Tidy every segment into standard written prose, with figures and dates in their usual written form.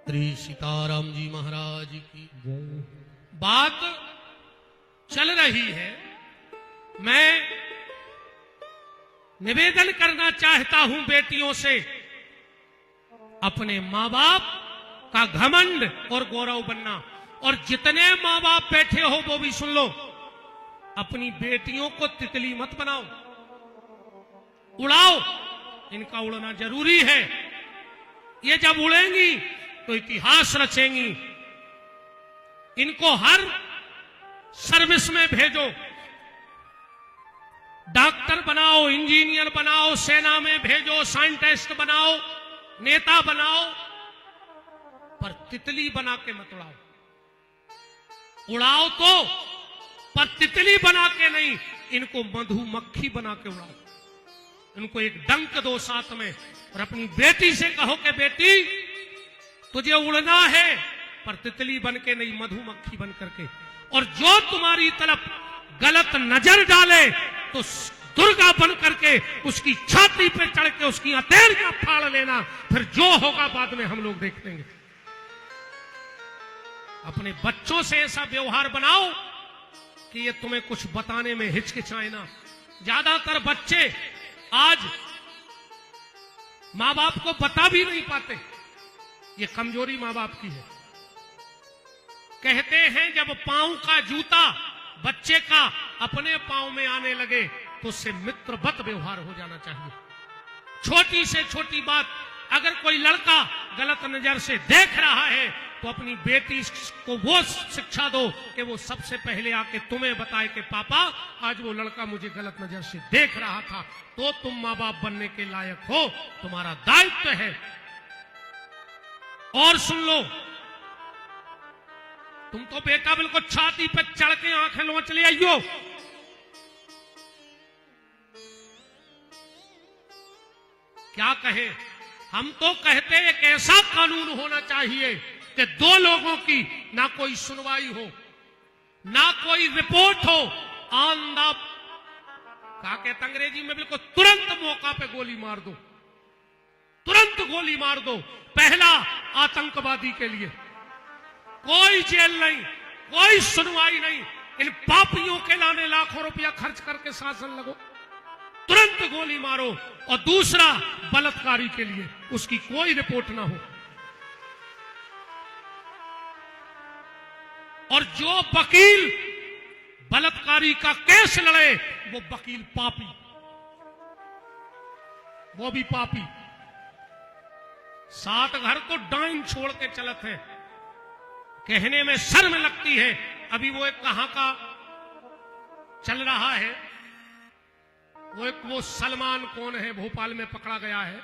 श्री सीताराम जी महाराज की बात चल रही है। मैं निवेदन करना चाहता हूं बेटियों से, अपने मां बाप का घमंड और गौरव बनना। और जितने मां बाप बैठे हो वो भी सुन लो, अपनी बेटियों को तितली मत बनाओ, उड़ाओ। इनका उड़ना जरूरी है। ये जब उड़ेंगी तो इतिहास रचेंगी। इनको हर सर्विस में भेजो, डॉक्टर बनाओ, इंजीनियर बनाओ, सेना में भेजो, साइंटिस्ट बनाओ, नेता बनाओ, पर तितली बना के मत उड़ाओ। उड़ाओ तो, पर तितली बना के नहीं। इनको मधुमक्खी बना के उड़ाओ। इनको एक डंक दो साथ में, और अपनी बेटी से कहो कि बेटी तुझे उड़ना है, पर तितली बन के नहीं, मधुमक्खी बन करके। और जो तुम्हारी तरफ गलत नजर डाले तो दुर्गा बन करके उसकी छाती पे चढ़ के उसकी हथेलियां फाड़ लेना। फिर जो होगा बाद में हम लोग देख लेंगे। अपने बच्चों से ऐसा व्यवहार बनाओ कि ये तुम्हें कुछ बताने में हिचकिचाए ना। ज्यादातर बच्चे आज मां बाप को बता भी नहीं पाते। ये कमजोरी मां बाप की है। कहते हैं जब पांव का जूता बच्चे का अपने पांव में आने लगे तो उससे मित्रवत व्यवहार हो जाना चाहिए। छोटी से छोटी बात, अगर कोई लड़का गलत नजर से देख रहा है तो अपनी बेटी को वो शिक्षा दो कि वो सबसे पहले आके तुम्हें बताए कि पापा आज वो लड़का मुझे गलत नजर से देख रहा था। तो तुम मां बाप बनने के लायक हो, तुम्हारा दायित्व है। और सुन लो, तुम तो बेटा बिल्कुल छाती पे चढ़ के आंखें लोच ले आइयो। क्या कहे? हम तो कहते एक ऐसा कानून होना चाहिए कि दो लोगों की ना कोई सुनवाई हो, ना कोई रिपोर्ट हो, ऑन द, क्या कहते अंग्रेजी में, बिल्कुल तुरंत मौका पे गोली मार दो, तुरंत गोली मार दो। पहला आतंकवादी के लिए कोई जेल नहीं, कोई सुनवाई नहीं। इन पापियों के लाने लाखों रुपया खर्च करके शासन लगो, तुरंत गोली मारो। और दूसरा बलात्कारी के लिए उसकी कोई रिपोर्ट ना हो। और जो वकील बलात्कारी का केस लड़े वो वकील पापी, वो भी पापी। 7 घर तो डाइन छोड़ के चलत है। कहने में शर्म लगती है। अभी वो एक कहां का चल रहा है, वो सलमान कौन है, भोपाल में पकड़ा गया है।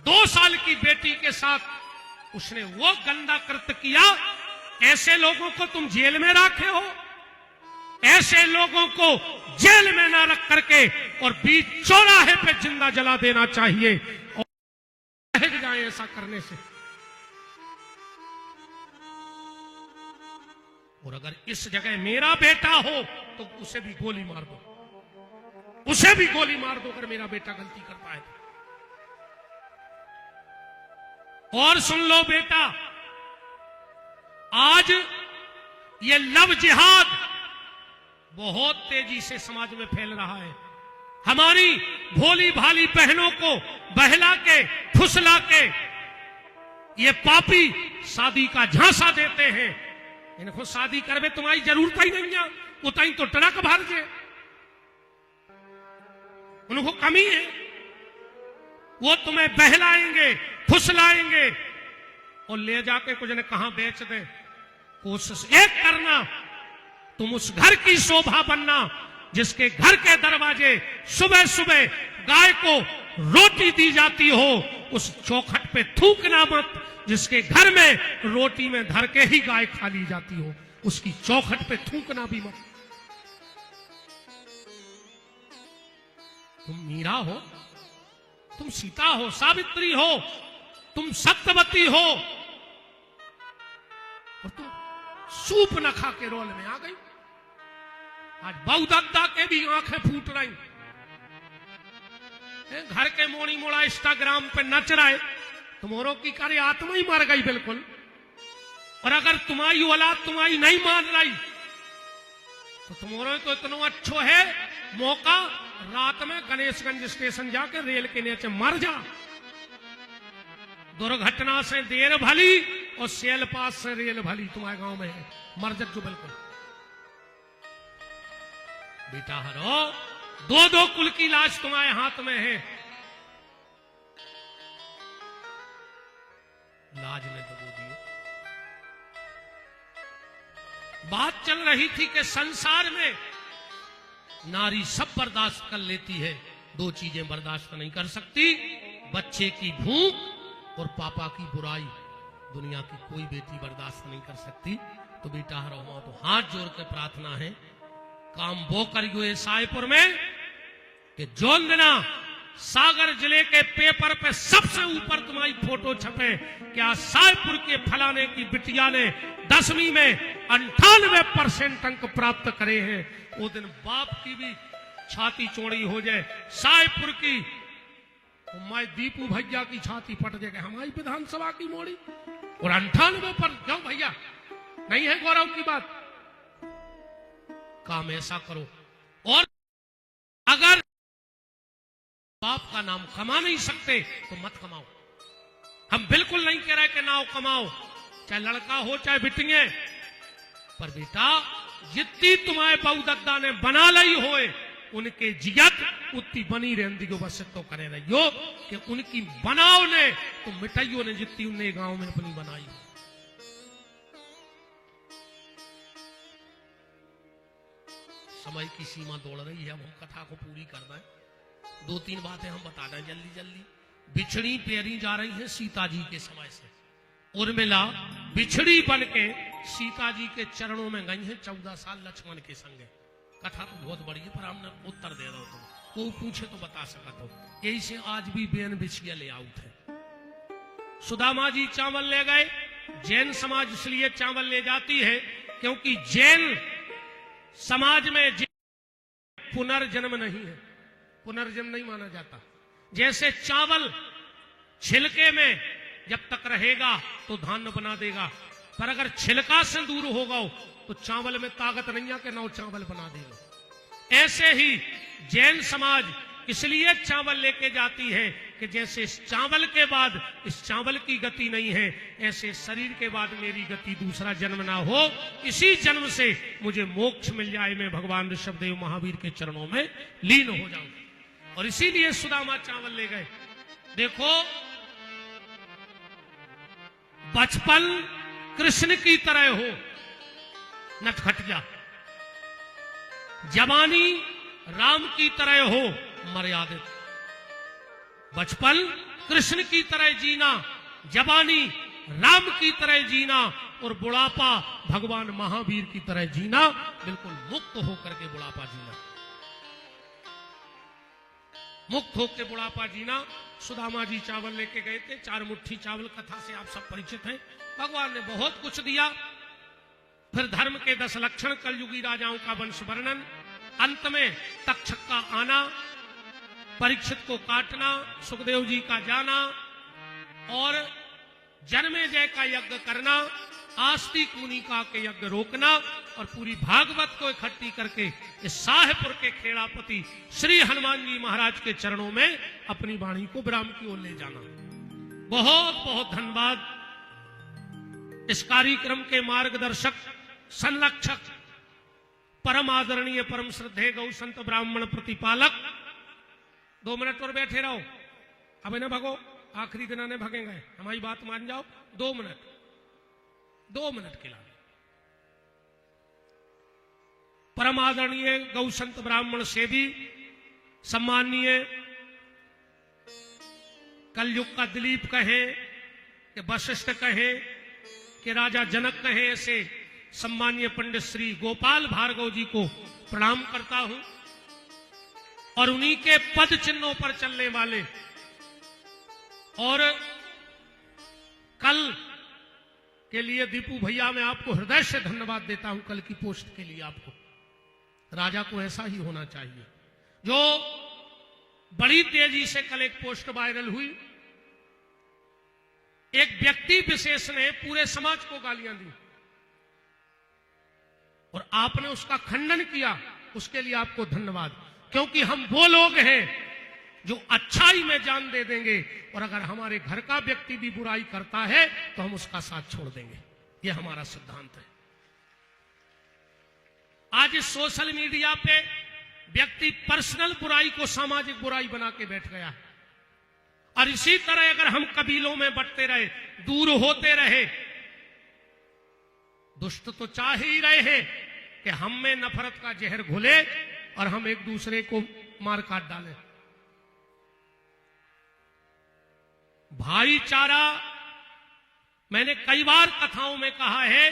2 साल की बेटी के साथ उसने वो गंदा कृत्य किया। ऐसे लोगों को तुम जेल में रखे हो? ऐसे लोगों को जेल में ना रख करके और बीच चौराहे पे जिंदा जला देना चाहिए। और रह जाए ऐसा करने से। और अगर इस जगह मेरा बेटा हो तो उसे भी गोली मार दो, उसे भी गोली मार दो अगर मेरा बेटा गलती करता है। और सुन लो बेटा, आज ये लव जिहाद बहुत तेजी से समाज में फैल रहा है। हमारी भोली भाली बहनों को बहला के, फुसला के ये पापी शादी का झांसा देते हैं। इनको शादी करवे तुम्हारी जरूरत ही नहीं है, उतनी तो ट्रक भर जे, उनको कमी है। वो तुम्हें बहलाएंगे, फुसलाएंगे और ले जाके कुछ ने कहां बेच दे। कोशिश एक करना, तुम उस घर की शोभा बनना जिसके घर के दरवाजे सुबह सुबह गाय को रोटी दी जाती हो। उस चौखट पे थूकना मत जिसके घर में रोटी में धर के ही गाय खा ली जाती हो। उसकी चौखट पे थूकना भी मत। तुम मीरा हो, तुम सीता हो, सावित्री हो, तुम सत्यवती हो, और तुम सूप न खा के रोल में आ गई। आज बहुदत्ता के भी आंखें फूट रही। घर के मोड़ी मोड़ा इंस्टाग्राम पे नच रहे, तुम्हारों की कार्य आत्मा ही मर गई बिल्कुल। और अगर तुम्हारी औलाद तुम्हारी नहीं मान रही तो तुम्हारे तो इतना अच्छो है मौका, रात में गणेशगंज स्टेशन जाके रेल के नीचे मर जा। दुर्घटना से देर भली और सेल पास से रेल भली तुम्हारे गांव में है, मर जो बिल्कुल। बेटा हरो, दो दो कुल की लाश तुम्हारे हाथ में है, लाज ने दबो दियो। बात चल रही थी कि संसार में नारी सब बर्दाश्त कर लेती है, दो चीजें बर्दाश्त नहीं कर सकती, बच्चे की भूख और पापा की बुराई। दुनिया की कोई बेटी बर्दाश्त नहीं कर सकती। तो बेटा हरो, तो हाथ जोड़ के प्रार्थना है, काम वो करियो ये सायपुर में कि जोन दिना सागर जिले के पेपर पे सबसे ऊपर तुम्हारी फोटो छपे, क्या सायपुर के फलाने की बिटिया ने 10वीं में 98% अंक प्राप्त करे हैं। वो दिन बाप की भी छाती चौड़ी हो जाए, सायपुर की तो मैं दीपू भैया की छाती फट जाएगी, हमारी विधानसभा की मोड़ी। और 98 पर जाओ भैया, नहीं है गौरव की बात। काम ऐसा करो, और अगर बाप का नाम कमा नहीं सकते तो मत कमाओ। हम बिल्कुल नहीं कह रहे कि नाव कमाओ, चाहे लड़का हो चाहे बिटियां, पर बेटा जितनी तुम्हारे बहू दद्दा ने बना ली होए, उनके जियत उतनी बनी रहती को बस तो करे रहियो कि उनकी बनाओ ने तो मिठाइयों ने जितनी उन्हें गांव में अपनी बनाई। समय की सीमा दौड़ रही है, हम कथा को पूरी करना है। 2-3 बातें हम बता रहे हैं जल्दी जल्दी। बिछड़ी पेरी जा रही है सीता जी के समय से, उर्मिला बिछड़ी बन के सीता जी के चरणों में गई है 14 साल लक्ष्मण के संगे। कथा तो बहुत बड़ी है, पर हमने उत्तर दे रहा हूं, कोई पूछे तो बता सकता हो। यही से आज भी बेन बिछिया ले आउट है। सुदामा जी चावल ले गए, जैन समाज इसलिए चावल ले जाती है क्योंकि जैन समाज में पुनर्जन्म नहीं है, पुनर्जन्म नहीं माना जाता। जैसे चावल छिलके में जब तक रहेगा तो धान बना देगा, पर अगर छिलका से दूर होगा तो चावल में ताकत नहीं है कि नौ चावल बना देगा। ऐसे ही जैन समाज इसलिए चावल लेके जाती है कि जैसे इस चावल के बाद इस चावल की गति नहीं है, ऐसे शरीर के बाद मेरी गति दूसरा जन्म ना हो, इसी जन्म से मुझे मोक्ष मिल जाए, मैं भगवान ऋषभदेव महावीर के चरणों में लीन हो जाऊं। और इसीलिए सुदामा चावल ले गए। देखो, बचपन कृष्ण की तरह हो, नटखटिया, जवानी राम की तरह हो, मर्यादित। बचपन कृष्ण की तरह जीना, जवानी राम की तरह जीना, और बुढ़ापा भगवान महावीर की तरह जीना, बिल्कुल मुक्त होकर के बुढ़ापा जीना, मुक्त होकर बुढ़ापा जीना। सुदामा जी चावल लेके गए थे, 4 मुट्ठी चावल, कथा से आप सब परिचित हैं। भगवान ने बहुत कुछ दिया। फिर धर्म के 10 लक्षण, कलयुगी राजाओं का वंश वर्णन, अंत में तक्षक का आना, परीक्षित को काटना, सुखदेव जी का जाना, और जन्मेजय का यज्ञ करना, आस्तिक मुनि का के यज्ञ रोकना, और पूरी भागवत को इकट्ठी करके इस साहेबपुर के खेड़ापति श्री हनुमान जी महाराज के चरणों में अपनी वाणी को विराम की ओर ले जाना। बहुत बहुत धन्यवाद इस कार्यक्रम के मार्गदर्शक, संरक्षक, परम आदरणीय, परम श्रद्धेय गौ संत ब्राह्मण प्रतिपालक। 2 मिनट और बैठे रहो, अब न भगो, आखिरी दिन आने भगेंगे, हमारी बात मान जाओ। 2 मिनट के लिए परम आदरणीय गौ संत ब्राह्मण सेवी, सम्माननीय कलयुग का दिलीप कहे कि वशिष्ठ कहे कि राजा जनक कहे, ऐसे सम्माननीय पंडित श्री गोपाल भार्गव जी को प्रणाम करता हूं, और उन्हीं के पद चिन्हों पर चलने वाले, और कल के लिए दीपू भैया मैं आपको हृदय से धन्यवाद देता हूं। कल की पोस्ट के लिए आपको, राजा को ऐसा ही होना चाहिए। जो बड़ी तेजी से कल एक पोस्ट वायरल हुई एक व्यक्ति विशेष ने पूरे समाज को गालियां दी और आपने उसका खंडन किया, उसके लिए आपको धन्यवाद। क्योंकि हम वो लोग हैं जो अच्छाई में जान दे देंगे और अगर हमारे घर का व्यक्ति भी बुराई करता है तो हम उसका साथ छोड़ देंगे। ये हमारा सिद्धांत है। आज इस सोशल मीडिया पे व्यक्ति पर्सनल बुराई को सामाजिक बुराई बना के बैठ गया है और इसी तरह अगर हम कबीलों में बंटते रहे, दूर होते रहे, दुष्ट तो चाह ही रहे हैं कि हम में नफरत का जहर घुले और हम एक दूसरे को मार काट डालें। भाईचारा, मैंने कई बार कथाओं में कहा है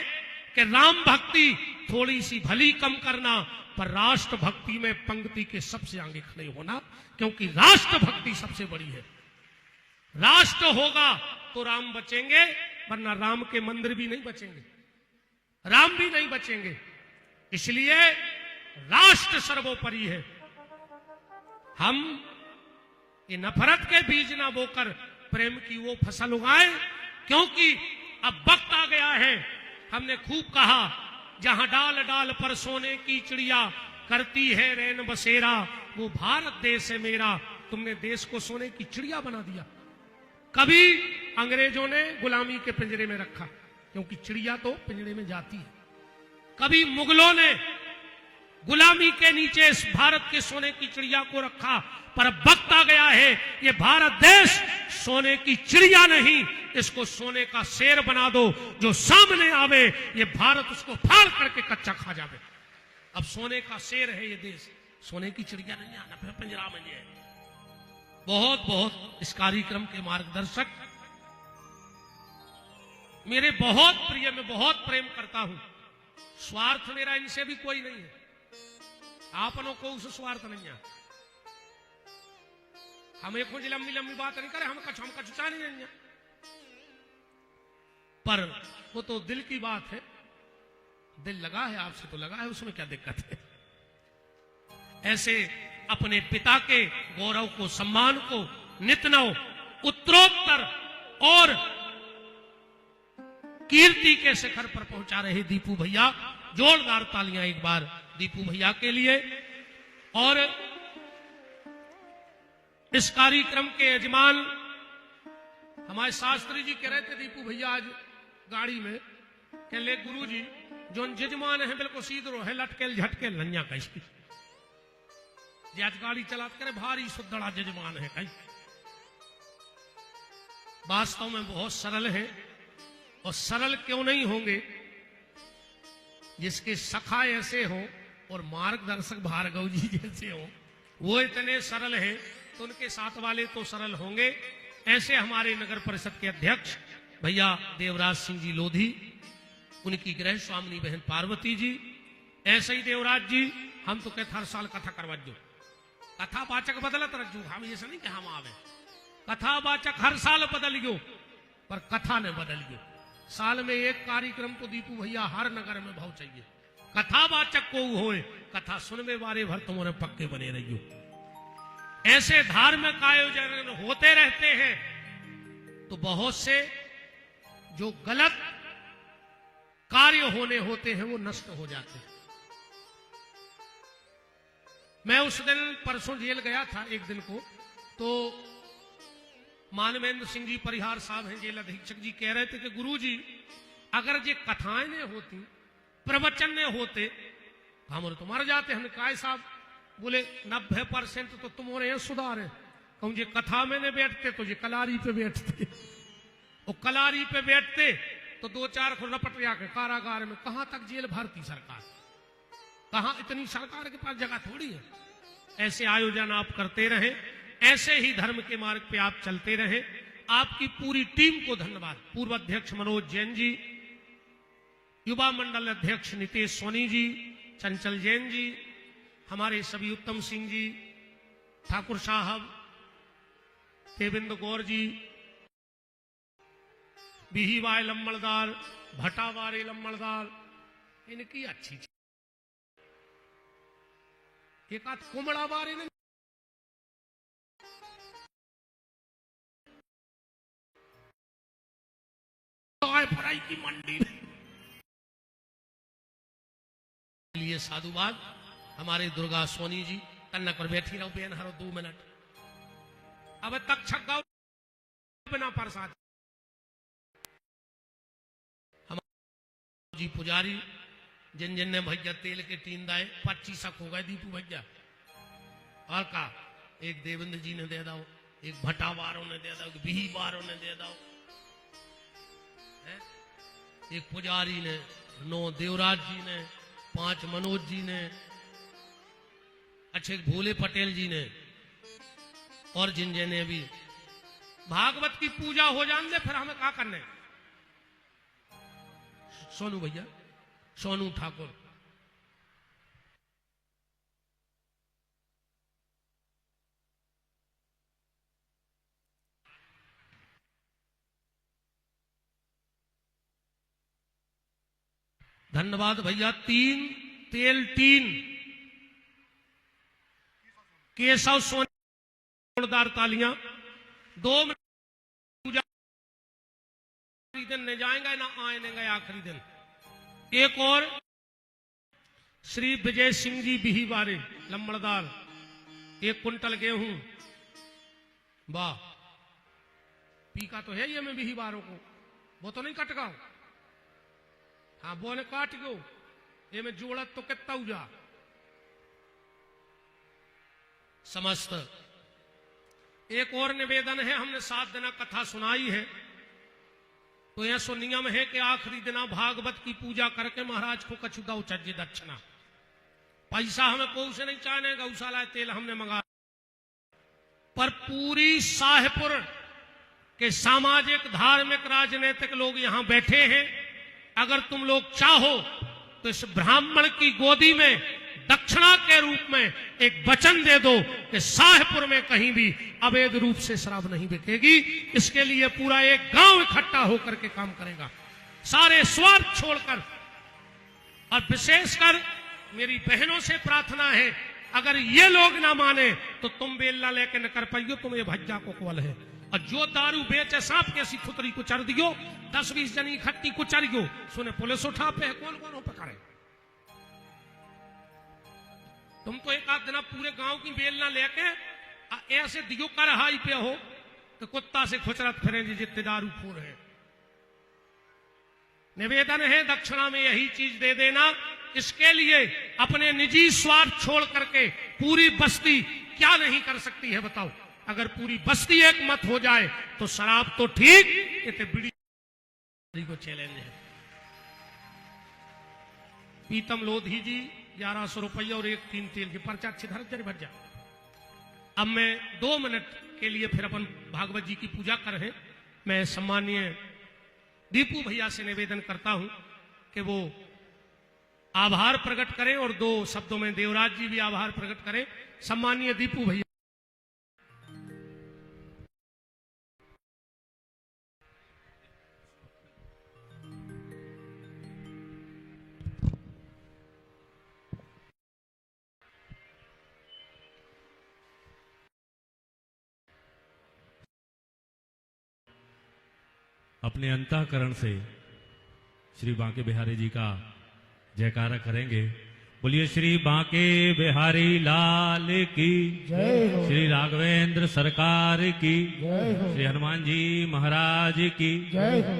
कि राम भक्ति थोड़ी सी भली कम करना, पर राष्ट्र भक्ति में पंक्ति के सबसे आगे खड़े होना, क्योंकि राष्ट्र भक्ति सबसे बड़ी है। राष्ट्र होगा तो राम बचेंगे, वरना राम के मंदिर भी नहीं बचेंगे, राम भी नहीं बचेंगे। इसलिए राष्ट्र सर्वोपरि है। हम ये नफरत के बीज ना बोकर प्रेम की वो फसल उगाएं, क्योंकि अब वक्त आ गया है। हमने खूब कहा, जहां डाल डाल पर सोने की चिड़िया करती है रैन बसेरा, वो भारत देश है मेरा। तुमने देश को सोने की चिड़िया बना दिया। कभी अंग्रेजों ने गुलामी के पिंजरे में रखा, क्योंकि चिड़िया तो पिंजरे में जाती है। कभी मुगलों ने गुलामी के नीचे इस भारत के सोने की चिड़िया को रखा, पर अब वक्त आ गया है, ये भारत देश सोने की चिड़िया नहीं, इसको सोने का शेर बना दो। जो सामने आवे ये भारत उसको फाड़ करके कच्चा खा जावे। अब सोने का शेर है ये देश, सोने की चिड़िया नहीं आना फिर पिंजरा में है। बहुत बहुत इस कार्यक्रम के मार्गदर्शक मेरे बहुत प्रिय, मैं बहुत प्रेम करता हूं। स्वार्थ मेरा इनसे भी कोई नहीं है, आपनों को उस स्वार्थ नहीं है। हम एक लंबी लंबी बात नहीं करें, हम कछु चाह नहीं है, पर वो तो दिल की बात है। दिल लगा है आपसे तो लगा है, उसमें क्या दिक्कत है। ऐसे अपने पिता के गौरव को, सम्मान को नित नव उत्तरोत्तर और कीर्ति के शिखर पर पहुंचा रहे दीपू भैया, जोरदार तालियां एक बार दीपू भैया के लिए। और इस कार्यक्रम के यजमान हमारे शास्त्री जी कह रहे थे, दीपू भैया आज गाड़ी में कह ले गुरु जी जो जजमान है बिल्कुल सीधो है, लटकेल झटकेल नन्या कैसी जी आज गाड़ी चलाते करे, भारी सुद्धड़ा जजमान है कहीं। वास्तव में बहुत सरल है, और सरल क्यों नहीं होंगे, जिसके सखा ऐसे हो और मार्गदर्शक भार्गव जी जैसे हो, वो इतने सरल हैं तो उनके साथ वाले तो सरल होंगे। ऐसे हमारे नगर परिषद के अध्यक्ष भैया देवराज सिंह जी लोधी, उनकी गृह स्वामिनी बहन पार्वती जी, ऐसे ही देवराज जी, हम तो कहते हर साल कथा करवाजो, कथावाचक बदलत रखो, हम ऐसा नहीं कि हम आवे, कथावाचक हर साल बदलियो, पर कथा ने बदलियो। साल में एक कार्यक्रम तो दीपू भैया हर नगर में भाव चाहिए, कथावाचक को होए, कथा सुनने वाले भर तुम्हारे पक्के बने रहियो। ऐसे धार्मिक आयोजन होते रहते हैं तो बहुत से जो गलत कार्य होने होते हैं वो नष्ट हो जाते हैं। मैं उस दिन परसों जेल गया था एक दिन को, तो मानवेंद्र सिंह जी परिहार साहब हैं जेल अधीक्षक जी, कह रहे थे कि गुरु जी अगर ये कथाएं ने होती, प्रवचन ने होते, हम तो मर जाते। हमने कहा साहब, बोले 90% तो तुम्हारे यहाँ सुधार है। कहूँ ये कथा में ने बैठते तो ये कलारी पे बैठते, और कलारी पे बैठते तो 2-4 को रपटिया के कारागार में। कहां तक जेल भरती सरकार, कहां इतनी सरकार के पास जगह थोड़ी है। ऐसे आयोजन आप करते रहे, ऐसे ही धर्म के मार्ग पे आप चलते रहे। आपकी पूरी टीम को धन्यवाद। पूर्व अध्यक्ष मनोज जैन जी, युवा मंडल अध्यक्ष नितेश सोनी जी, चंचल जैन जी, हमारे सभी उत्तम सिंह जी, ठाकुर साहब, देवेंद्र गौर जी, बिहीवाए लम्बड़दार, भटावारे लम्बड़दार, इनकी अच्छी एक आध कुमड़ा बारे ने मिठाई की मंडी में। लिए साधुवाद हमारे दुर्गा सोनी जी कन्नक पर बैठी रहो बेन हरो 2 मिनट। अब तक छगाओ बिना प्रसाद हमारे जी पुजारी जिन जिन ने भैया तेल के 3 दाए 25 हो गए दीपू भैया। और का एक देवेंद्र जी ने दे दो, एक भट्टावारों ने दे दो, एक बिहीवारों ने दे दो, एक पुजारी ने, 9 देवराज जी ने, 5 मनोज जी ने, अच्छे भोले पटेल जी ने, और जिन जिन ने भी भागवत की पूजा हो जाने दे फिर हमें क्या करने। सोनू भैया, सोनू ठाकुर धन्यवाद भैया। 3 तेल 3 केशव सोनी जोरदार तालियां। 2 मिनट पूजा दिन नहीं जाएंगे ना आने गए आखिरी दिन। एक और श्री विजय सिंह जी बिहीवारे लंबड़दार 1 कुंटल गेहूं। वाह पीका तो है ये मैं बिहीवारों को वो तो नहीं कटगाओ। हाँ वो ने काट गयो ये में जोड़त तो कितना उजा समस्त। एक और निवेदन है, हमने 7 दिन कथा सुनाई है तो यह सो नियम है कि आखिरी दिना भागवत की पूजा करके महाराज को कछु दो चज्जी दक्षिणा। पैसा हमें कोई से नहीं चाहने, गौशाला तेल हमने मंगा। पर पूरी शाहपुर के सामाजिक धार्मिक राजनीतिक लोग यहां बैठे हैं। अगर तुम लोग चाहो तो इस ब्राह्मण की गोदी में दक्षिणा के रूप में एक वचन दे दो कि शाहपुर में कहीं भी अवैध रूप से शराब नहीं बिकेगी। इसके लिए पूरा एक गांव इकट्ठा होकर के काम करेगा, सारे स्वार्थ छोड़कर। और विशेषकर मेरी बहनों से प्रार्थना है, अगर ये लोग ना माने तो तुम बेलना लेके न कर पाइयो, तुम ये भज्जा को कोल है। और जो दारू बेचे सांप के ऐसी खुतरी को चढ़ दियो, 10-20 जनी इकट्ठी को चढ़ियो, सुने पुलिस उठा पे कौन कौन हो पकड़े। तुम तो एक आध दिन पूरे गांव की बेलना लेके ऐसे दियो कर हाई पे हो कि कुत्ता से खुचरत फिरे जितने दारू खोर है। निवेदन है दक्षिणा में यही चीज दे देना। इसके लिए अपने निजी स्वार्थ छोड़ करके पूरी बस्ती क्या नहीं कर सकती है बताओ। अगर पूरी बस्ती एक मत हो जाए तो शराब तो ठीक, ये बीड़ी को चैलेंज है। पीतम लोधी जी 1100 रुपया और 1 3 तेल की पर्चा अच्छी धर जर भर जा। अब मैं 2 मिनट के लिए फिर अपन भागवत जी की पूजा कर रहे। मैं सम्मानीय दीपू भैया से निवेदन करता हूं कि वो आभार प्रकट करें और 2 शब्दों में देवराज जी भी आभार प्रकट करें। सम्मानीय दीपू भैया। अपने अंतःकरण से श्री बांके बिहारी जी का जयकारा करेंगे। बोलिए श्री बांके बिहारी लाल की जय हो, श्री राघवेंद्र सरकार की जय हो, श्री हनुमान जी महाराज की जय हो,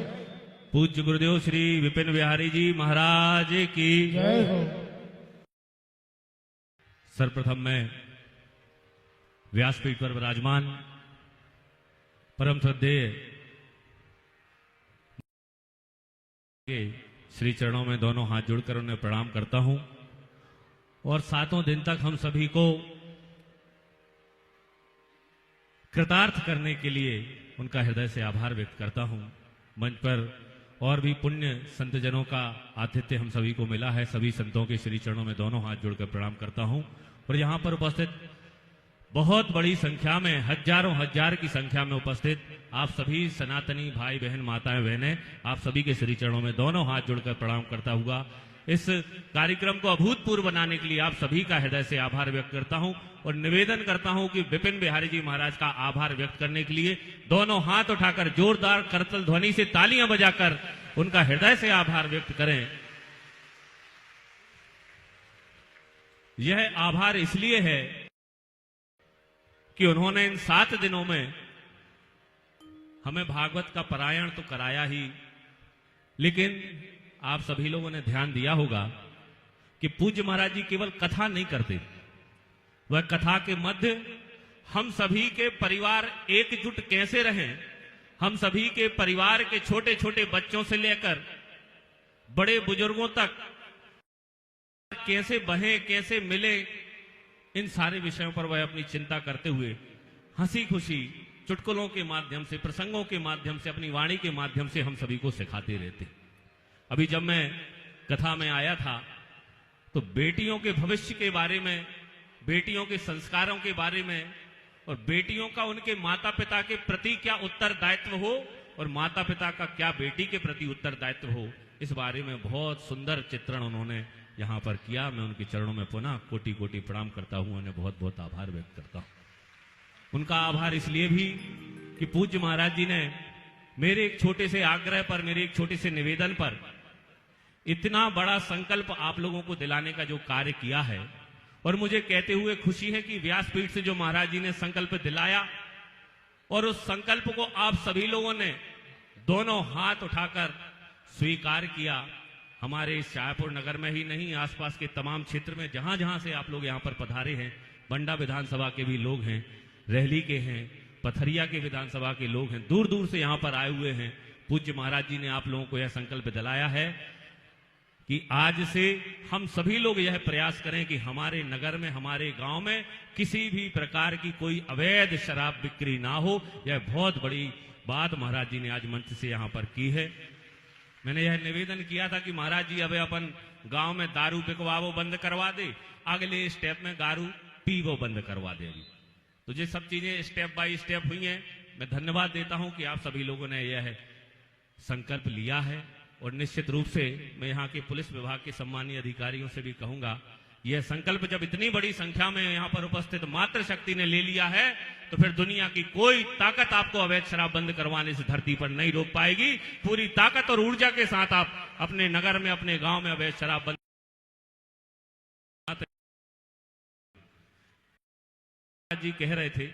पूज्य गुरुदेव श्री विपिन बिहारी जी महाराज की जय हो। सर्वप्रथम मैं व्यासपीठ पर विराजमान परम श्रद्धेय के श्री चरणों में दोनों हाथ जोड़कर उन्हें प्रणाम करता हूं और 7 दिन तक हम सभी को कृतार्थ करने के लिए उनका हृदय से आभार व्यक्त करता हूं। मंच पर और भी पुण्य संतजनों का आतिथ्य हम सभी को मिला है। सभी संतों के श्री चरणों में दोनों हाथ जोड़कर प्रणाम करता हूं और यहां पर उपस्थित बहुत बड़ी संख्या में, हजारों हजार की संख्या में उपस्थित आप सभी सनातनी भाई बहन माताएं बहनें, आप सभी के श्री चरणों में दोनों हाथ जोड़कर प्रणाम करता हुआ इस कार्यक्रम को अभूतपूर्व बनाने के लिए आप सभी का हृदय से आभार व्यक्त करता हूं और निवेदन करता हूं कि विपिन बिहारी जी महाराज का आभार व्यक्त करने के लिए दोनों हाथ उठाकर जोरदार करतल ध्वनि से तालियां बजाकर उनका हृदय से आभार व्यक्त करें। यह आभार इसलिए है कि उन्होंने इन 7 दिनों में हमें भागवत का पारायण तो कराया ही, लेकिन आप सभी लोगों ने ध्यान दिया होगा कि पूज्य महाराज जी केवल कथा नहीं करते, वह कथा के मध्य हम सभी के परिवार एकजुट कैसे रहें, हम सभी के परिवार के छोटे छोटे बच्चों से लेकर बड़े बुजुर्गों तक कैसे बहें, कैसे मिले, इन सारे विषयों पर वह अपनी चिंता करते हुए हंसी खुशी चुटकुलों के माध्यम से, प्रसंगों के माध्यम से, अपनी वाणी के माध्यम से हम सभी को सिखाते रहते। अभी जब मैं कथा में आया था तो बेटियों के भविष्य के बारे में, बेटियों के संस्कारों के बारे में और बेटियों का उनके माता पिता के प्रति क्या उत्तरदायित्व हो और माता पिता का क्या बेटी के प्रति उत्तरदायित्व हो, इस बारे में बहुत सुंदर चित्रण उन्होंने यहां पर किया। मैं उनके चरणों में पुनः कोटि कोटि प्रणाम करता हूं, उन्हें बहुत बहुत आभार व्यक्त करता हूं। उनका आभार इसलिए भी कि पूज्य महाराज जी ने मेरे एक छोटे से आग्रह पर, मेरे एक छोटे से निवेदन पर इतना बड़ा संकल्प आप लोगों को दिलाने का जो कार्य किया है, और मुझे कहते हुए खुशी है कि व्यासपीठ से जो महाराज जी ने संकल्प दिलाया और उस संकल्प को आप सभी लोगों ने दोनों हाथ उठाकर स्वीकार किया। हमारे शाहपुर नगर में ही नहीं, आसपास के तमाम क्षेत्र में जहां जहां से आप लोग यहां पर पधारे हैं, बंडा विधानसभा के भी लोग हैं, रहली के हैं, पथरिया के विधानसभा के लोग हैं, दूर दूर से यहां पर आए हुए हैं। पूज्य महाराज जी ने आप लोगों को यह संकल्प दिलाया है कि आज से हम सभी लोग यह प्रयास करें कि हमारे नगर में, हमारे गांव में किसी भी प्रकार की कोई अवैध शराब बिक्री ना हो। यह बहुत बड़ी बात महाराज जी ने आज मंच से यहां पर की है। मैंने यह निवेदन किया था कि महाराज जी अब अपन गांव में दारू बिकवावो बंद करवा दे, अगले स्टेप में दारू पीवो बंद करवा दे। अभी तो ये सब चीजें स्टेप बाय स्टेप हुई हैं। मैं धन्यवाद देता हूं कि आप सभी लोगों ने यह संकल्प लिया है, और निश्चित रूप से मैं यहाँ के पुलिस विभाग के सम्मानीय अधिकारियों से भी कहूंगा, यह संकल्प जब इतनी बड़ी संख्या में यहाँ पर उपस्थित मातृशक्ति ने ले लिया है तो फिर दुनिया की कोई ताकत आपको अवैध शराब बंद करवाने से धरती पर नहीं रोक पाएगी। पूरी ताकत और ऊर्जा के साथ आप अपने नगर में, अपने गांव में अवैध शराब बंद जी कह रहे थे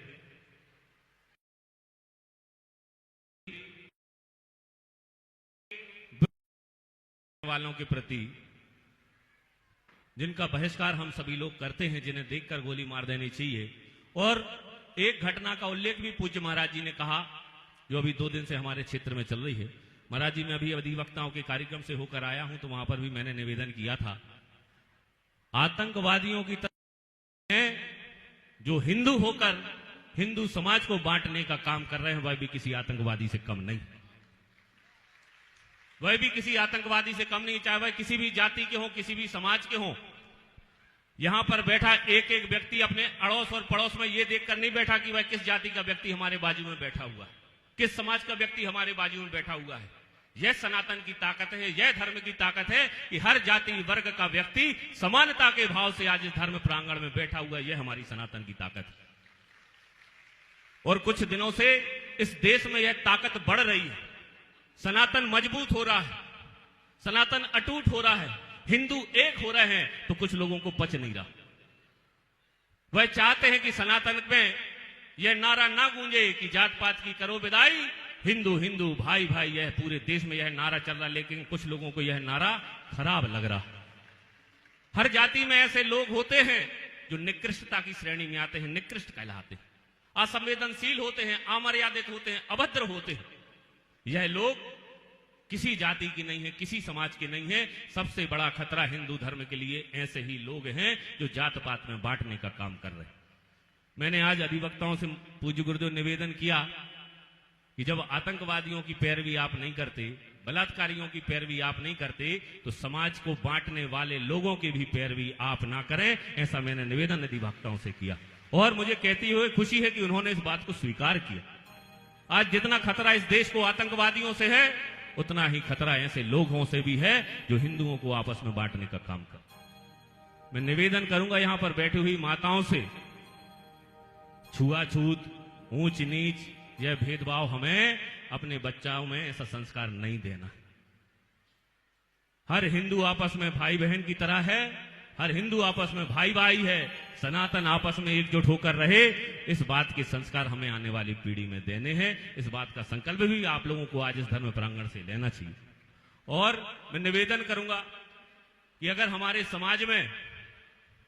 वालों के प्रति जिनका बहिष्कार हम सभी लोग करते हैं, जिन्हें देखकर गोली मार देनी चाहिए। और एक घटना का उल्लेख भी पूज्य महाराज जी ने कहा जो अभी 2 दिन से हमारे क्षेत्र में चल रही है। महाराज जी, मैं अभी अधिवक्ताओं के कार्यक्रम से होकर आया हूं तो वहां पर भी मैंने निवेदन किया था, आतंकवादियों की तरह हैं जो हिंदू होकर हिंदू समाज को बांटने का काम कर रहे हैं, वह भी किसी आतंकवादी से कम नहीं, वह भी किसी आतंकवादी से कम नहीं, चाहे वह किसी भी जाति के हो, किसी भी समाज के हो। यहां पर बैठा एक एक व्यक्ति अपने अड़ोस और पड़ोस में यह देखकर नहीं बैठा कि वह किस जाति का व्यक्ति हमारे बाजू में बैठा हुआ है, किस समाज का व्यक्ति हमारे बाजू में बैठा हुआ है। यह सनातन की ताकत है, यह धर्म की ताकत है कि हर जाति वर्ग का व्यक्ति समानता के भाव से आज इस धर्म प्रांगण में बैठा हुआ है। यह हमारी सनातन की ताकत है, और कुछ दिनों से इस देश में यह ताकत बढ़ रही है। सनातन मजबूत हो रहा है, सनातन अटूट हो रहा है, हिंदू एक हो रहे हैं, तो कुछ लोगों को पच नहीं रहा। वह चाहते हैं कि सनातन में यह नारा ना गूंजे कि जात पात की करो विदाई, हिंदू हिंदू भाई भाई, यह पूरे देश में यह नारा चल रहा, लेकिन कुछ लोगों को यह नारा खराब लग रहा। हर जाति में ऐसे लोग होते हैं जो निकृष्टता की श्रेणी में आते हैं, निकृष्ट कहलाते हैं, असंवेदनशील होते हैं, अमर्यादित होते हैं, अभद्र होते हैं। यह लोग किसी जाति की नहीं है, किसी समाज के नहीं है। सबसे बड़ा खतरा हिंदू धर्म के लिए ऐसे ही लोग हैं जो जात पात में बांटने का काम कर रहे हैं। मैंने आज अधिवक्ताओं से पूज्य गुरुदेव निवेदन किया कि जब आतंकवादियों की पैरवी आप नहीं करते, बलात्कारियों की पैरवी आप नहीं करते, तो समाज को बांटने वाले लोगों की भी पैरवी आप ना करें। ऐसा मैंने निवेदन अधिवक्ताओं से किया, और मुझे कहती हुए खुशी है कि उन्होंने इस बात को स्वीकार किया। आज जितना खतरा इस देश को आतंकवादियों से है, उतना ही खतरा ऐसे लोगों से भी है जो हिंदुओं को आपस में बांटने का काम कर। मैं निवेदन करूंगा यहां पर बैठी हुई माताओं से, छुआछूत, ऊंच नीच, यह भेदभाव हमें अपने बच्चों में ऐसा संस्कार नहीं देना। हर हिंदू आपस में भाई बहन की तरह है, हर हिंदू आपस में भाई भाई है, सनातन आपस में एकजुट होकर रहे, इस बात के संस्कार हमें आने वाली पीढ़ी में देने हैं। इस बात का संकल्प भी आप लोगों को आज इस धर्म प्रांगण से लेना चाहिए। और मैं निवेदन करूंगा कि अगर हमारे समाज में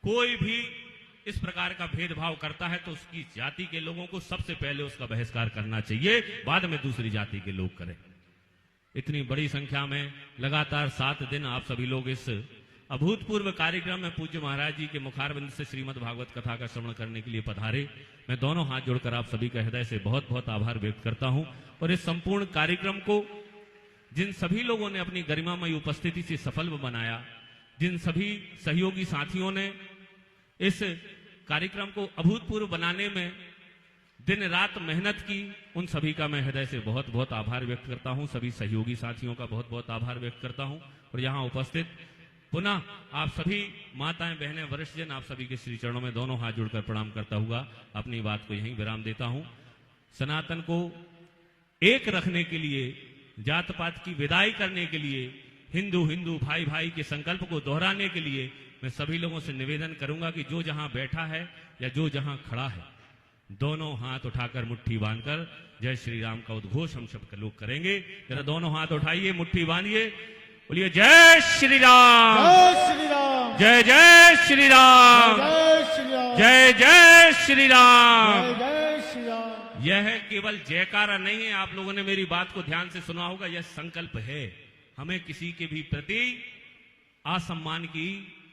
कोई भी इस प्रकार का भेदभाव करता है तो उसकी जाति के लोगों को सबसे पहले उसका बहिष्कार करना चाहिए, बाद में दूसरी जाति के लोग करें। इतनी बड़ी संख्या में लगातार 7 दिन आप सभी लोग इस अभूतपूर्व कार्यक्रम में पूज्य महाराज जी के मुखारबिंद से श्रीमद् भागवत कथा का श्रवण करने के लिए पधारे। मैं दोनों हाथ जोड़कर आप सभी का हृदय से बहुत बहुत आभार व्यक्त करता हूं। और इस संपूर्ण कार्यक्रम को जिन सभी लोगों ने अपनी गरिमामयी उपस्थिति से सफल बनाया, जिन सभी सहयोगी साथियों ने इस कार्यक्रम को अभूतपूर्व बनाने में दिन रात मेहनत की, उन सभी का मैं हृदय से बहुत बहुत आभार व्यक्त करता हूं। सभी सहयोगी साथियों का बहुत बहुत आभार व्यक्त करता हूं। और यहां उपस्थित पुनः आप सभी माताएं, बहनें, वरिष्ठजन, आप सभी के श्री चरणों में दोनों हाथ जोड़कर प्रणाम करता हुआ अपनी बात को यहीं विराम देता हूं। सनातन को एक रखने के लिए, जात पात की विदाई करने के लिए, हिंदू हिंदू भाई भाई के संकल्प को दोहराने के लिए मैं सभी लोगों से निवेदन करूंगा कि जो जहां बैठा है या जो जहां खड़ा है, दोनों हाथ उठाकर मुट्ठी बांधकर जय श्री राम का उद्घोष हम सब लोग करेंगे। जरा दोनों हाथ उठाइए, मुट्ठी बांधिए, बोलिए जय श्री राम, जय श्री राम, जय जय श्री राम, जय श्री राम, जय जय श्री राम। जय श्री राम। यह केवल जयकारा नहीं है, आप लोगों ने मेरी बात को ध्यान से सुना होगा, यह संकल्प है। हमें किसी के भी प्रति असम्मान की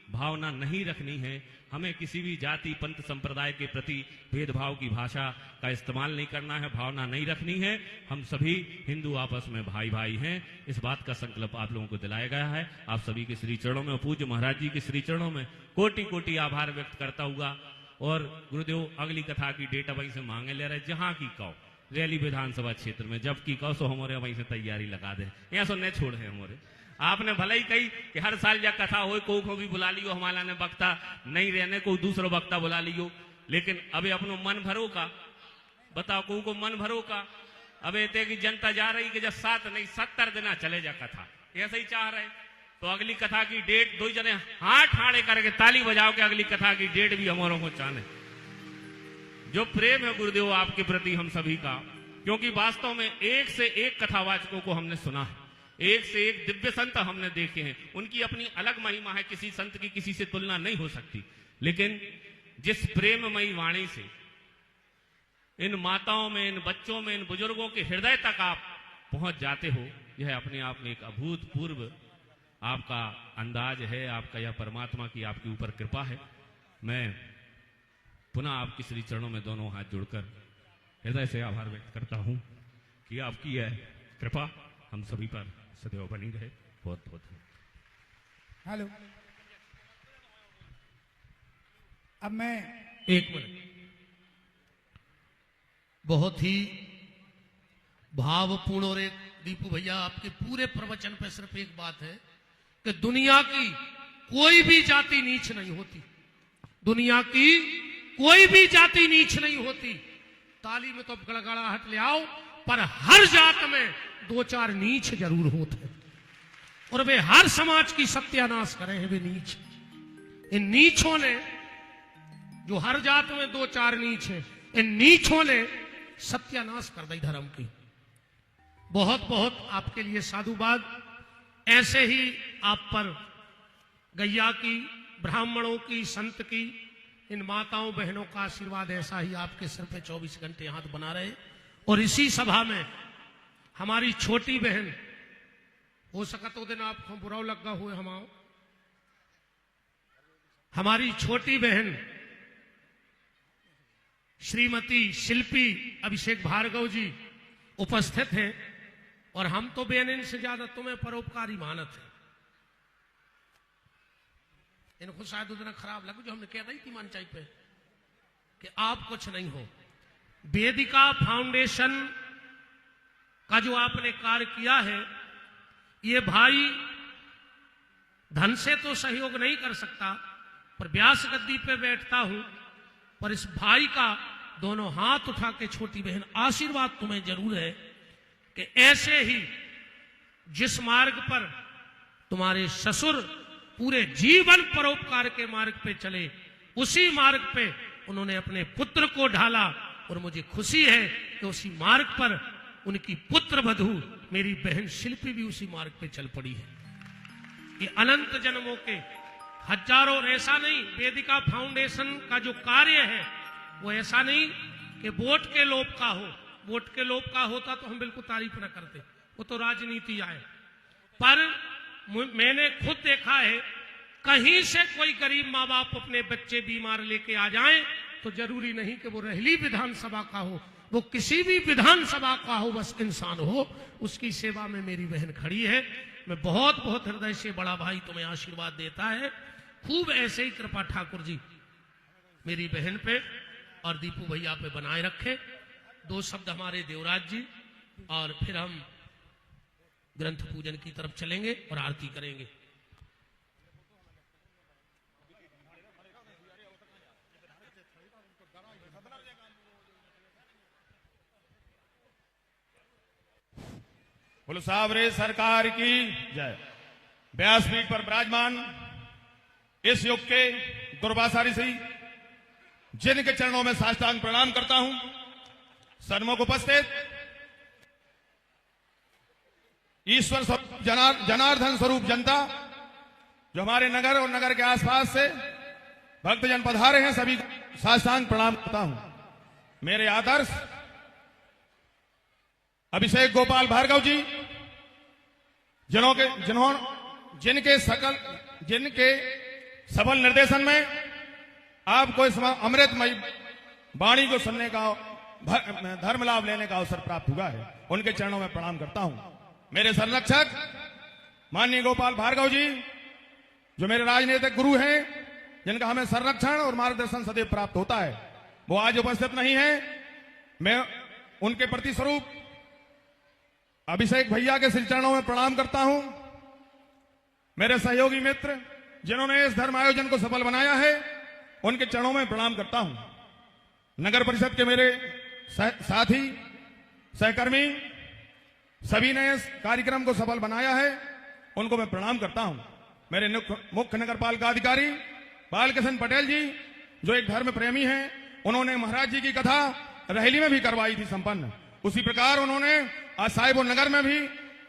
भावना नहीं रखनी है, हमें किसी भी जाति पंथ संप्रदाय के प्रति भेदभाव की भाषा का इस्तेमाल नहीं करना है, भावना नहीं रखनी है। हम सभी हिंदू आपस में भाई भाई हैं, इस बात का संकल्प आप लोगों को दिलाया गया है। आप सभी के श्री चरणों में, पूज्य महाराज जी के श्री चरणों में कोटि कोटि आभार व्यक्त करता हुआ। और गुरुदेव अगली कथा की डेट वहीं से मांगे ले रहे, जहां की कहो रैली विधानसभा क्षेत्र में, जब की कहो सो हमारे वहीं से तैयारी लगा दे, यहाँ सो न छोड़े हमारे। आपने भले ही कही कि हर साल या कथा हो को भी बुला लियो, हमारा ने वक्ता नहीं रहने को दूसरा वक्ता बुला लियो, लेकिन अबे अपनो मन भरो का बताओ को मन भरो का। अब एते की जनता जा रही कि जब 7 नहीं 70 दिन चले जा कथा, ऐसे ही चाह रहे। तो अगली कथा की डेट 2 जने हाथ ठाड़े करके ताली बजाओ के अगली कथा की डेट भी हमारों को चाहे। जो प्रेम है गुरुदेव आपके प्रति हम सभी का, क्योंकि वास्तव में एक से एक कथावाचकों को हमने सुना है, एक से एक दिव्य संत हमने देखे हैं, उनकी अपनी अलग महिमा है, किसी संत की किसी से तुलना नहीं हो सकती। लेकिन जिस प्रेममयी वाणी से इन माताओं में, इन बच्चों में, इन बुजुर्गों के हृदय तक आप पहुंच जाते हो, यह अपने आप में एक अभूतपूर्व आपका अंदाज है, आपका यह परमात्मा की आपके ऊपर कृपा है। मैं पुनः आपके श्री चरणों में दोनों हाथ जोड़कर हृदय से आभार व्यक्त करता हूं कि आपकी यह कृपा हम सभी पर सदैव बनी रहे। बहुत बहुत हेलो, अब मैं एक मिनट, बहुत ही भावपूर्ण और एक दीपू भैया आपके पूरे प्रवचन पे सिर्फ एक बात है कि दुनिया की कोई भी जाति नीच नहीं होती, दुनिया की कोई भी जाति नीच नहीं होती। ताली में तो गड़गड़ाहट ले आओ, पर हर जात में 2-4 नीच जरूर होते हैं, और वे हर समाज की सत्यानाश करे हैं वे नीच। इन नीचों ने, जो हर जात में 2-4 नीच हैं, इन नीचों ने सत्यानाश कर दी धर्म की। बहुत बहुत आपके लिए साधुवाद। ऐसे ही आप पर गैया की, ब्राह्मणों की, संत की, इन माताओं बहनों का आशीर्वाद ऐसा ही आपके सिर पे 24 घंटे हाथ बना रहे। और इसी सभा में हमारी छोटी बहन, हो सका तो दिन आपको बुरा लगा हुए हमाओ, हमारी छोटी बहन श्रीमती शिल्पी अभिषेक भार्गव जी उपस्थित हैं, और हम तो बहन से ज्यादा तुम्हें परोपकारी मानत है। इनको शायद उतना खराब लगे जो हमने कह रही थी मंचाई पे कि आप कुछ नहीं हो। वेदिका फाउंडेशन का जो आपने कार्य किया है, ये भाई धन से तो सहयोग नहीं कर सकता, पर व्यास गद्दी पे बैठता हूं, पर इस भाई का दोनों हाथ उठा के छोटी बहन आशीर्वाद तुम्हें जरूर है कि ऐसे ही जिस मार्ग पर तुम्हारे ससुर पूरे जीवन परोपकार के मार्ग पे चले, उसी मार्ग पे उन्होंने अपने पुत्र को ढाला और मुझे खुशी है कि उसी मार्ग पर उनकी पुत्र वधू मेरी बहन शिल्पी भी उसी मार्ग पे चल पड़ी है। ये अनंत जन्मों के हजारों, और ऐसा नहीं, वेदिका फाउंडेशन का जो कार्य है वो ऐसा नहीं कि वोट के लोभ का हो। वोट के लोभ का होता तो हम बिल्कुल तारीफ न करते, वो तो राजनीति आए। पर मैंने खुद देखा है, कहीं से कोई गरीब माँ बाप अपने बच्चे बीमार लेके आ जाएं तो जरूरी नहीं कि वो रहली विधानसभा का हो, वो किसी भी विधानसभा का हो, बस इंसान हो, उसकी सेवा में मेरी बहन खड़ी है। मैं बहुत बहुत हृदय से बड़ा भाई तुम्हें आशीर्वाद देता है। खूब ऐसे ही कृपा ठाकुर जी मेरी बहन पे और दीपू भैया पे बनाए रखे। दो शब्द हमारे देवराज जी, और फिर हम ग्रंथ पूजन की तरफ चलेंगे और आरती करेंगे। बोलो सावरे सरकार की जय। व्यासपीठ पर विराजमान इस युग के दुर्वासा ऋषि, जिनके चरणों में साष्टांग प्रणाम करता हूं, सन्मुख उपस्थित ईश्वर स्वरूप जनार्दन स्वरूप जनता, जो हमारे नगर और नगर के आसपास से भक्तजन पधारे हैं, सभी को साष्टांग प्रणाम करता हूं। मेरे आदर्श अभिषेक गोपाल भार्गव जी, जिनके सबल निर्देशन में आपको इस अमृतमय वाणी को सुनने का, धर्म लाभ लेने का अवसर प्राप्त हुआ है, उनके चरणों में प्रणाम करता हूं। मेरे संरक्षक माननीय गोपाल भार्गव जी, जो मेरे राजनीतिक गुरु हैं, जिनका हमें संरक्षण और मार्गदर्शन सदैव प्राप्त होता है, वो आज उपस्थित नहीं है। मैं उनके प्रति स्वरूप अभिषेक भैया के श्री चरणों में प्रणाम करता हूं। मेरे सहयोगी मित्र, जिन्होंने इस धर्म आयोजन को सफल बनाया है, उनके चरणों में प्रणाम करता हूं। नगर परिषद के मेरे साथी, सहकर्मी, सभी ने इस कार्यक्रम को सफल बनाया है, उनको मैं प्रणाम करता हूं। मेरे मुख्य नगर पालिका अधिकारी बालकृष्ण पटेल जी, जो एक धर्म प्रेमी हैं, उन्होंने महाराज जी की कथा रहली में भी करवाई थी संपन्न। उसी प्रकार उन्होंने आज साहिब नगर में भी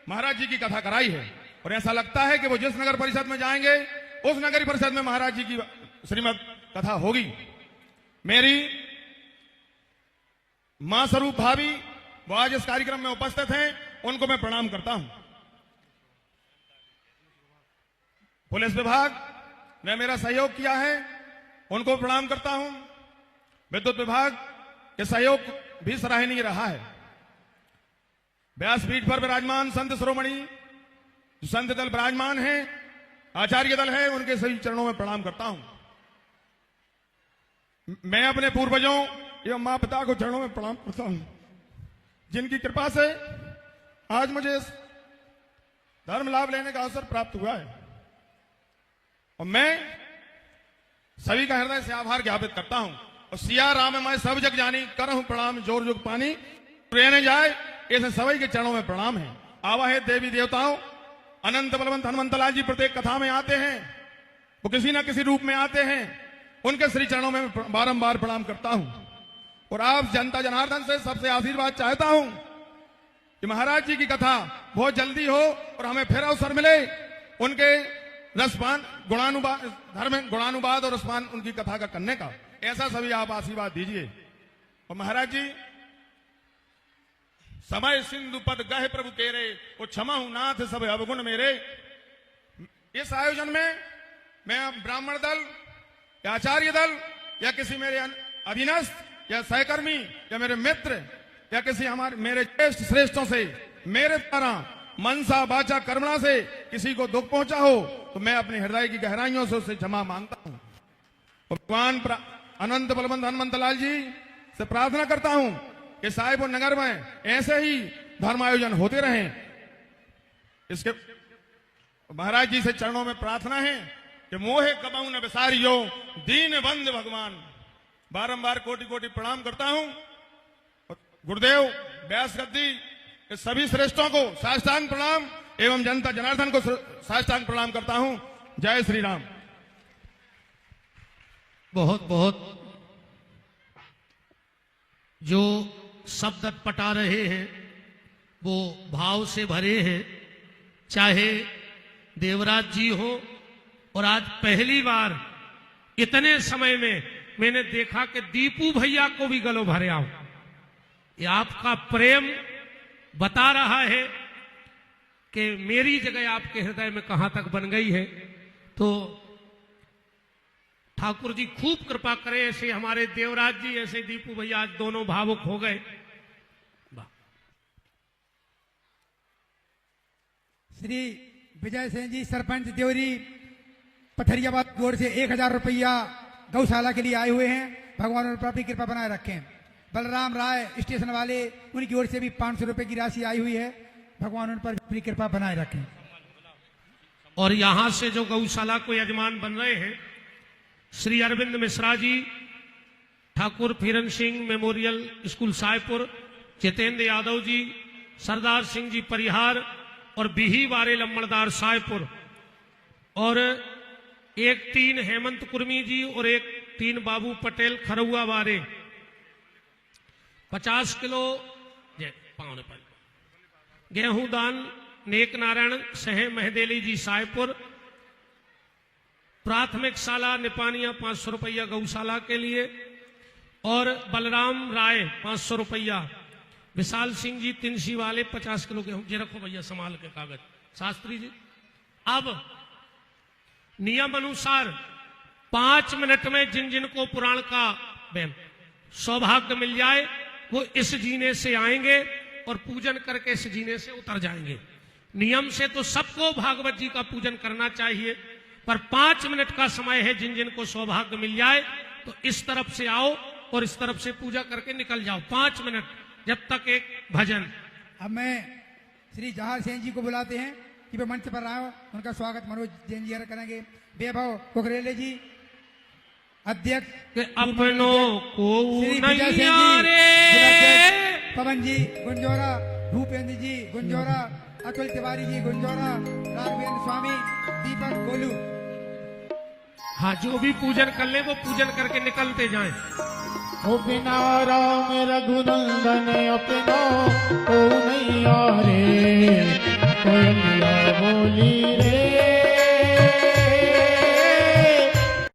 महाराज जी की कथा कराई है, और ऐसा लगता है कि वो जिस नगर परिषद में जाएंगे, उस नगर परिषद में महाराज जी की श्रीमद कथा होगी। मेरी मां स्वरूप भाभी, वो आज इस कार्यक्रम में उपस्थित हैं, उनको मैं प्रणाम करता हूं। पुलिस विभाग ने मेरा सहयोग किया है, उनको प्रणाम करता हूं। विद्युत विभाग के सहयोग भी सराहनीय रहा है। व्यासपीठ पर विराजमान संत शिरोमणि, जो संत दल विराजमान है, आचार्य दल है, उनके सभी चरणों में प्रणाम करता हूं। मैं अपने पूर्वजों एवं मां पिता को चरणों में प्रणाम करता हूं, जिनकी कृपा से आज मुझे इस धर्म लाभ लेने का अवसर प्राप्त हुआ है, और मैं सभी का हृदय से आभार ज्ञापित करता हूं। और सिया राम मैं सब जग जानी, करहूं प्रणाम जोर जुग पानी, रहने जाए ऐसे सभी के चरणों में प्रणाम है। आवाहित देवी देवताओं, अनंत बलवंत हनुमंत लाल जी प्रत्येक कथा में आते हैं, वो किसी न किसी रूप में आते हैं, उनके श्री चरणों में बारंबार प्रणाम करता हूं। और आप जनता जनार्दन से सबसे आशीर्वाद चाहता हूं कि महाराज जी की कथा बहुत जल्दी हो और हमें फिर अवसर मिले उनके रसपान गुणानुवाद, धर्म गुणानुवाद और रसपान उनकी कथा का करने का। ऐसा सभी आप आशीर्वाद दीजिए। और महाराज जी, समय सिंधु पद गह प्रभु तेरे, वो क्षमा हूं नाथ सब अवगुण मेरे। इस आयोजन में मैं ब्राह्मण दल या आचार्य दल या किसी मेरे अधीनस्थ या सहकर्मी या मेरे मित्र या किसी मेरे ज्येष्ठ श्रेष्ठों से मेरे द्वारा मनसा वाचा कर्मणा से किसी को दुख पहुंचा हो तो मैं अपने हृदय की गहराइयों से उससे क्षमा मांगता हूं। भगवान अनंत बलवंत हनुमंत लाल जी से प्रार्थना करता हूं कि साहिबपुर नगर में ऐसे ही धर्म आयोजन होते रहें। इसके महाराज जी से चरणों में प्रार्थना है कि मोहे कबाऊ न विसारियो दीन बंद भगवान। बारंबार कोटि कोटि प्रणाम करता हूं। गुरुदेव व्यास गद्दी के सभी श्रेष्ठों को साष्टांग प्रणाम। एवं जनता जनार्दन को साष्टांग प्रणाम करता हूं। जय श्री राम। बहुत बहुत जो शब्द पटा रहे हैं वो भाव से भरे हैं, चाहे देवराज जी हो, और आज पहली बार इतने समय में मैंने देखा कि दीपू भैया को भी गलो भरे आओ। ये आपका प्रेम बता रहा है कि मेरी जगह आपके हृदय में कहां तक बन गई है। तो ठाकुर जी खूब कृपा करें, ऐसे हमारे देवराज जी, ऐसे दीपू भैया आज दोनों भावुक हो गए। श्री विजय सिंह जी सरपंच देवरी पथरियाबाद की ओर से 1000 रुपया गौशाला के लिए आए हुए हैं। भगवान उन पर अपनी कृपा बनाए रखें। बलराम राय स्टेशन वाले, उनकी ओर से भी 500 रुपए की राशि आई हुई है। भगवान उन पर अपनी कृपा बनाए रखें। और यहां से जो गौशाला को यजमान बन रहे हैं, श्री अरविंद मिश्रा जी, ठाकुर फीरन सिंह मेमोरियल स्कूल सायपुर, जितेंद्र यादव जी, सरदार सिंह जी परिहार और बिही वारे लम्बड़दार सायपुर, और एक 3 हेमंत कुर्मी जी और एक 3 बाबू पटेल खरौआ वारे, 50 किलो पौने गेहूं दान नेक नारायण सहे महदेली जी सायपुर, प्राथमिक शाला निपानिया 500 रुपया गौशाला के लिए, और बलराम राय 500 रुपया, विशाल सिंह जी तिनसी वाले 50 किलो गेहूं। ये रखो भैया संभाल के कागज। शास्त्री जी, अब नियम अनुसार 5 मिनट में जिन जिन को पुराण का सौभाग्य मिल जाए वो इस जीने से आएंगे और पूजन करके इस जीने से उतर जाएंगे। नियम से तो सबको भागवत जी का पूजन करना चाहिए, पर 5 मिनट का समय है। जिन जिन को सौभाग्य मिल जाए तो इस तरफ से आओ और इस तरफ से पूजा करके निकल जाओ। 5 मिनट, जब तक एक भजन। अब मैं श्री जहार सेन जी को बुलाते हैं कि वे मंच पर आए। उनका स्वागत मनोज जैन जी करेंगे। वैभव कुकरेले जी अध्यक्ष, अपनों को श्री नहीं विजय सिंह यारे। जी, पवन जी गुंजोरा, भूपेंद्र जी गुंजोरा, अतुल तिवारी जी गुंजोरा, राघवेंद्र स्वामी, दीपक गोलू। हाँ, जो भी पूजन कर ले वो पूजन करके निकलते जाएं। बिना राम रघुनंदन अपनो को नहीं यारे, कोयलिया बोली रे।